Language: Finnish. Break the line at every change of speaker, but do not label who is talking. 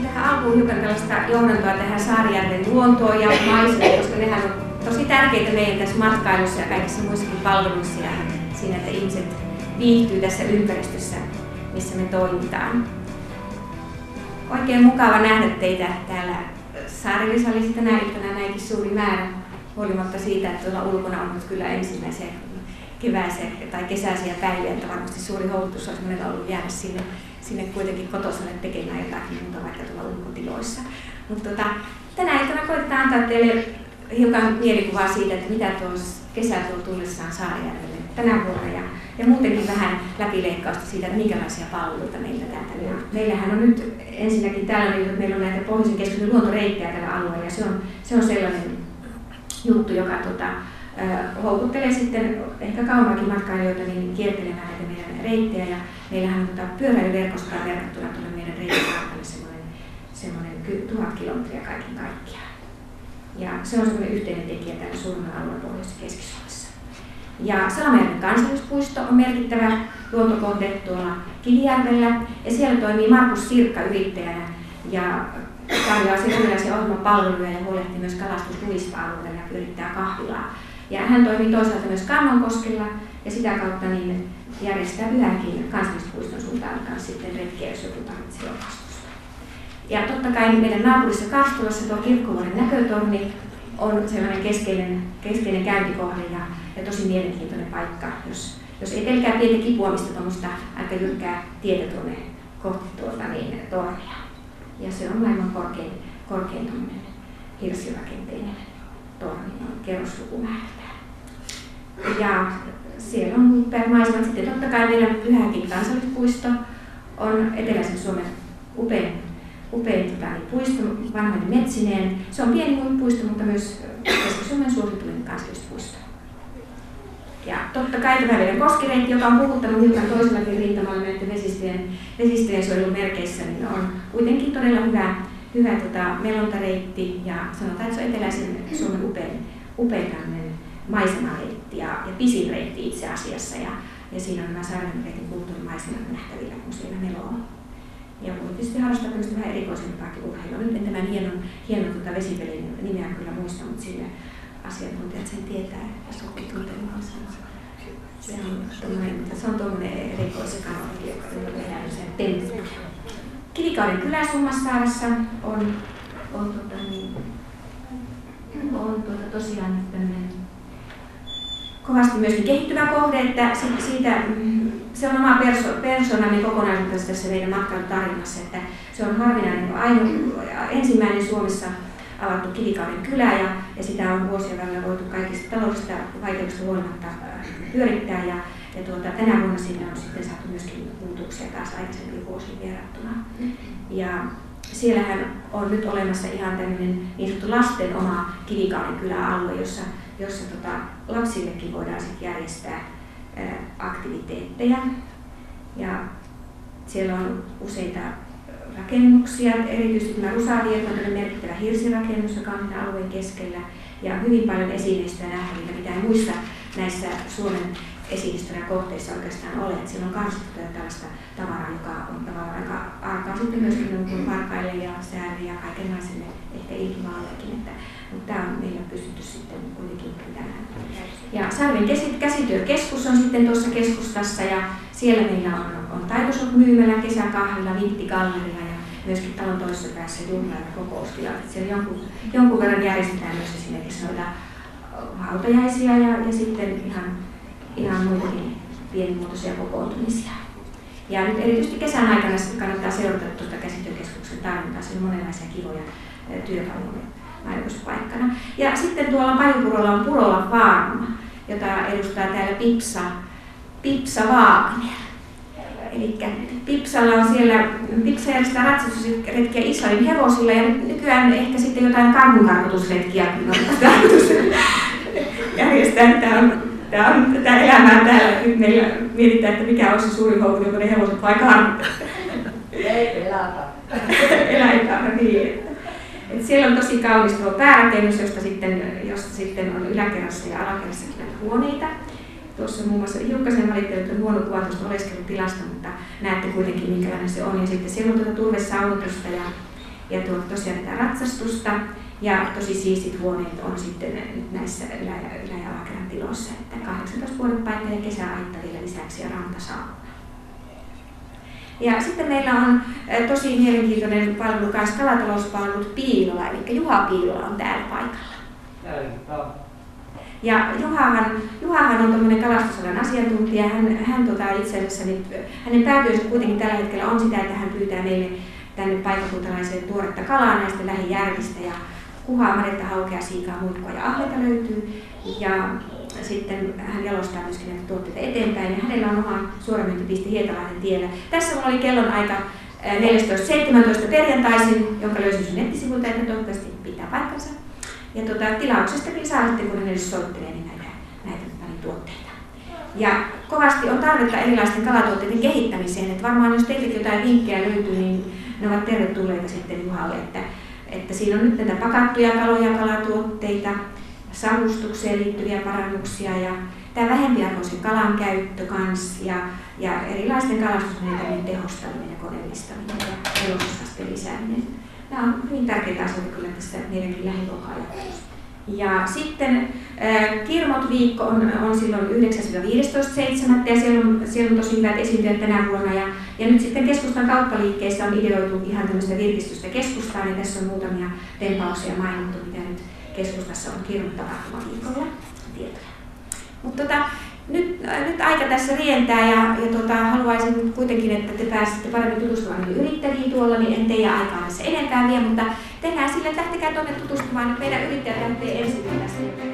ajattelin tähän alkuun hiukan tällaista johdantoa tähän Saarijärven luontoon ja maisemiin, koska nehän on tosi tärkeitä meidän tässä matkailussa ja kaikissa muissakin palveluissa ja siinä, että ihmiset viihtyy tässä ympäristössä, missä me toimitaan. Oikein mukava nähdä teitä täällä Saarijärvessä oli tänä iltana näinkin suuri määrä, huolimatta siitä, että tuolla ulkona on nyt kyllä ensimmäisiä keväisiä tai kesäisiä päiviä, että varmasti suuri houkutus olisi monella ollut jäädä sinne kuitenkin kotoselle tekemään jotakin muuta vaikka tuolla ulkotiloissa. Mutta tänä iltana koitetaan antaa teille hiukan mielikuvaa siitä, että mitä tuossa kesä tuo tullessaan Saarijärvelle tänä vuonna ja muutenkin vähän läpileikkausta siitä, että minkälaisia palveluita meillä täältä on. Meillähän on nyt ensinnäkin täällä, että meillä on näitä Pohjoisen keskuksen luontoreittejä tällä alueella ja se on sellainen juttu, joka houkuttelee sitten ehkä kauemmakin matkailijoita niin kiertelemään näitä meidän reittejä ja meillähän on pyöräilyverkostoa verrattuna tuonne meidän reittikartalle semmoinen 1000 kilometriä kaiken kaikkiaan. Ja se on semmoinen yhteinen tekijä tällä suurella alueella Pohjois- ja Keski-Suomessa. Ja Salamajärven kansallispuisto on merkittävä luontokohde tuolla Kivijärvellä ja siellä toimii Markus Sirkka yrittäjänä ja tarjoaa erilaisia ohjelmapalveluja ja huolehtii myös kalastusluvista alueella ja pyörittää kahvilaa. Ja hän toimii toisaalta myös Kannonkoskella ja sitä kautta niin järjestää Pyhänkin kansallispuiston suuntaan kanssa sitten retkiä, jos joku tarvitsee opastusta. Ja totta kai meidän naapurissa Karstulassa tuo Kirkkovuoren näkötorni on sellainen keskeinen käyntikohde ja tosi mielenkiintoinen paikka, jos ei pelkää pientä kipuamista tuommoista aika jyrkkää tietä tuonne kohti tornia. Ja se on maailman korkein hirssirakenteinen torni, kerroslukumäärältään. Ja siellä on upeat maisemat. Sitten totta kai meidän Pyhänkin kansallispuisto on eteläisen Suomen upein puisto vanhoinen metsineen. Se on pieni puisto, mutta myös Keski-Suomen suosituin kansallispuisto. Ja totta kai tämä meidän koskireitti, joka on puhuttanut hiukan toisellakin rintamalla näiden vesistöjen suojelun merkeissä, niin on kuitenkin todella hyvä melontareitti ja sanotaan, että se on eteläisen Suomen upein maisemareitti ja pisin reitti itse asiassa. Ja siinä on nämä Saarijärven kulttuurimaisemat nähtävillä, kun siellä meloo. Ja voi tietysti harrastaa myös vähän erikoisempaakin urheilua. Nyt en tämän hienon vesipelin nimeä kyllä muista, mutta sillä asiantuntijat sen tietää ja sopii tuntemaan sen. Se on tuommoinen erikoiskanotti, joka tehdään sen temppuja. Kivikauden kylä Summassaaressa on tosiaan tämmöinen kovasti myöskin kehittyvä kohde, että se on oma persoonallinen kokonaisuus tässä meidän matkailutarinassa, että se on harvinainen ensimmäinen Suomessa avattu Kivikauden kylä ja sitä on vuosien välillä voitu kaikista taloudellisista vaikeuksista huolimatta pyörittää ja tänä vuonna sinne on sitten saatu myöskin muutoksia taas aikaisemmin vuosiin verrattuna. Ja siellähän on nyt olemassa ihan tämmöinen niin sanottu lasten oma Kivikauden kyläalue, jossa lapsillekin voidaan sitten järjestää aktiviteetteja. Ja siellä on useita rakennuksia, erityisesti tämä Rusaviet on merkittävä hirsirakennus, joka on alueen keskellä, ja hyvin paljon esineistöä nähtävillä, mitä ei muissa näissä Suomen esineistöjä kohteissa oikeastaan ole. Että siellä on karsittu tällaista tavaraa, joka on tavallaan aika arkaa sitten myöskin varkaille ja säärille ja kaikenlaisille ehkä ilkimaallekin. Mutta tämä on meillä pystytty sitten kuitenkin pitämään. Ja Sarven käsityökeskus on sitten tuossa keskustassa ja siellä meillä on taitoshop-myymälä, kesäkahvila, vinttigalleria ja myöskin talon toisessa päässä juhla- ja kokoustilat. Siellä jonkun verran järjestetään myös esimerkiksi noita hautajaisia ja sitten ihan muitakin pienimuotoisia kokoontumisia. Ja nyt erityisesti kesän aikana kannattaa seurata tuota käsityökeskuksen tarjontaa, siellä on monenlaisia kivoja työkaluja majoituspaikkana. Ja sitten tuolla Pajupurolla on Purola Farm, jota edustaa täällä Pipsa Wagner. Eli Pipsalla on siellä, Pipsa järjestää ratsastusretkiä Israelin hevosilla ja nykyään ehkä sitten jotain karhunkarkotusretkiä on tarkoitus järjestää. Tämä elämää täällä. Nyt meillä mietitään, että mikä olisi se suurin houkutus, joko ne hevoset vai karhut.
Ei elätä.
Eläintarha, niin. Et siellä on tosi kaunis tuo päärakennus, josta sitten on yläkerrassa ja alakerrassa huoneita. Tuossa muun muassa hiukkasen valittelut on huono kuva tuosta oleskelutilasta, mutta näette kuitenkin minkälainen se on. Ja sitten siellä on turvesaunotusta ja tosiaan tätä ratsastusta. Ja tosi siistit huoneet on sitten nyt näissä ylä- ja alakerran tiloissa, että 18 vuodepaikka ja kesäaitta vielä lisäksi ja rantasauna. Ja sitten meillä on tosi mielenkiintoinen palvelu kanssa kalatalouspalvelut Piilola, eli Juha Piilola on täällä paikalla. Ja Juhahan on tämmöinen kalastusalan asiantuntija. Hän itse asiassa hänen päätyönsä kuitenkin tällä hetkellä on sitä, että hän pyytää meille tänne paikkakuntalaiseen tuoretta kalaa näistä lähijärvistä ja kuhaa, madetta, haukea, siikaa, muikkua ja ahventa löytyy. Ja sitten hän jalostaa myöskin näitä tuotteita eteenpäin ja hänellä on oma suoramyyntipiste Hietalahden tiellä. Tässä mulla oli kellonaika 14.17 perjantaisin, jonka löysin sun nettisivuilta, että toivottavasti pitää paikkansa. Ja tilauksestakin saa sitten, kun ne soittelee niin näitä tuotteita. Ja kovasti on tarvetta erilaisten kalatuotteiden kehittämiseen, että varmaan jos teiltä jotain vinkkejä löytyy, niin ne ovat tervetulleita sitten Juhalle, että siinä on nyt näitä pakattuja kaloja, kalatuotteita, savustukseen liittyviä parannuksia ja tämä vähempiarvoisen kalan käyttö kans ja erilaisten kalastusmenetelmien tehostaminen ja koneellistaminen ja jalostusasteen lisääminen. Nämä on hyvin tärkeitä asioita kyllä tässä meidänkin lähiruoka-ajattelussa. Ja sitten Kirmot-viikko on silloin 9.–15.7. ja siellä on tosi hyvät esiintyjät tänä vuonna. Ja nyt sitten keskustan kauppaliikkeessä on ideoitu ihan tämmöistä virkistystä keskustaan, niin tässä on muutamia tempauksia mainittu, mitä nyt keskustassa on Kirmot-tapahtumaviikolla tietoja. Mutta nyt aika tässä rientää ja haluaisin kuitenkin, että te pääsette paremmin tutustumaan yrittäjiin tuolla, niin en teidän aikaa tässä enempää vie, mutta tehdään sille, että lähtekää tuonne tutustumaan, nyt meidän yrittäjät lähtee ensin tästä.